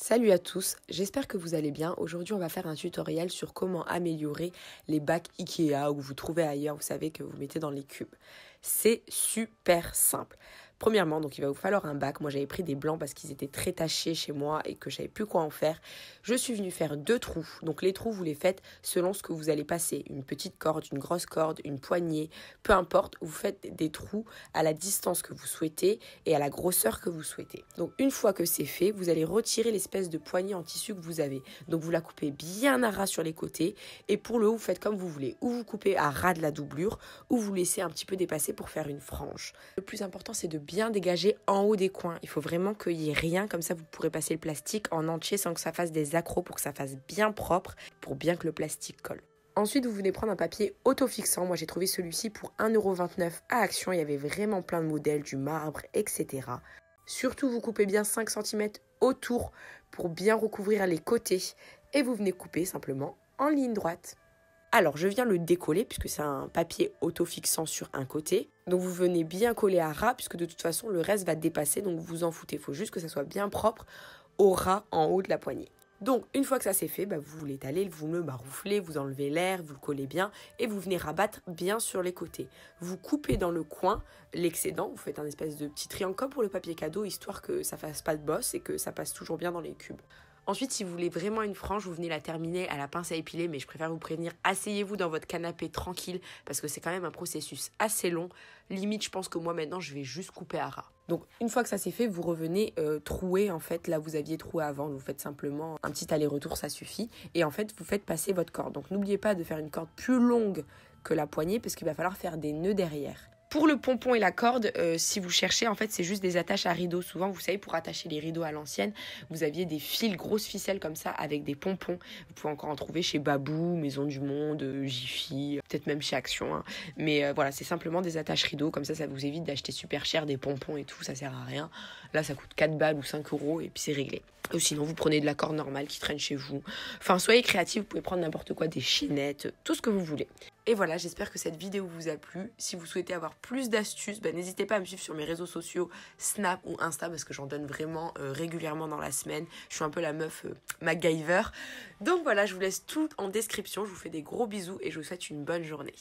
Salut à tous, j'espère que vous allez bien. Aujourd'hui, on va faire un tutoriel sur comment améliorer les bacs Ikea ou que vous trouvez ailleurs, vous savez, que vous mettez dans les cubes. C'est super simple. Premièrement, donc il va vous falloir un bac. Moi, j'avais pris des blancs parce qu'ils étaient très tachés chez moi et que je savais plus quoi en faire. Je suis venue faire 2 trous. Donc les trous, vous les faites selon ce que vous allez passer. Une petite corde, une grosse corde, une poignée, peu importe. Vous faites des trous à la distance que vous souhaitez et à la grosseur que vous souhaitez. Donc une fois que c'est fait, vous allez retirer l'espèce de poignée en tissu que vous avez. Donc vous la coupez bien à ras sur les côtés et pour le haut, vous faites comme vous voulez. Ou vous coupez à ras de la doublure ou vous laissez un petit peu dépasser pour faire une frange. Le plus important, c'est de bien dégager en haut des coins. Il faut vraiment qu'il n'y ait rien, comme ça vous pourrez passer le plastique en entier sans que ça fasse des accros, pour que ça fasse bien propre, pour bien que le plastique colle. Ensuite, vous venez prendre un papier autofixant. Moi, j'ai trouvé celui-ci pour 1,29 € à Action. Il y avait vraiment plein de modèles, du marbre, etc. Surtout, vous coupez bien 5 cm autour pour bien recouvrir les côtés. Et vous venez couper simplement en ligne droite. Alors, je viens le décoller puisque c'est un papier autofixant sur un côté. Donc, vous venez bien coller à ras puisque de toute façon, le reste va dépasser. Donc, vous en foutez. Il faut juste que ça soit bien propre au ras en haut de la poignée. Donc, une fois que ça c'est fait, vous l'étalez, vous le marouflez, vous enlevez l'air, vous le collez bien et vous venez rabattre bien sur les côtés. Vous coupez dans le coin l'excédent, vous faites un espèce de petit triangle comme pour le papier cadeau, histoire que ça fasse pas de bosse et que ça passe toujours bien dans les cubes. Ensuite, si vous voulez vraiment une frange, vous venez la terminer à la pince à épiler, mais je préfère vous prévenir, asseyez-vous dans votre canapé tranquille, parce que c'est quand même un processus assez long. Limite, je pense que moi maintenant, je vais juste couper à ras. Donc, une fois que ça c'est fait, vous revenez trouer, en fait, là où vous aviez troué avant. Vous faites simplement un petit aller-retour, ça suffit. Et en fait, vous faites passer votre corde. Donc, n'oubliez pas de faire une corde plus longue que la poignée, parce qu'il va falloir faire des nœuds derrière. Pour le pompon et la corde, si vous cherchez, en fait, c'est juste des attaches à rideaux. Souvent, vous savez, pour attacher les rideaux à l'ancienne, vous aviez des fils, grosses ficelles comme ça, avec des pompons. Vous pouvez encore en trouver chez Babou, Maison du Monde, Jiffy, peut-être même chez Action. Hein. Mais voilà, c'est simplement des attaches rideaux. Comme ça vous évite d'acheter super cher des pompons et tout. Ça sert à rien. Là, ça coûte 4 balles ou 5 € et puis c'est réglé. Ou sinon, vous prenez de la corde normale qui traîne chez vous. Enfin, soyez créatifs, vous pouvez prendre n'importe quoi, des chaînettes, tout ce que vous voulez. Et voilà, j'espère que cette vidéo vous a plu. Si vous souhaitez avoir plus d'astuces, n'hésitez pas à me suivre sur mes réseaux sociaux, Snap ou Insta, parce que j'en donne vraiment régulièrement dans la semaine. Je suis un peu la meuf MacGyver. Donc voilà, je vous laisse tout en description. Je vous fais des gros bisous et je vous souhaite une bonne journée.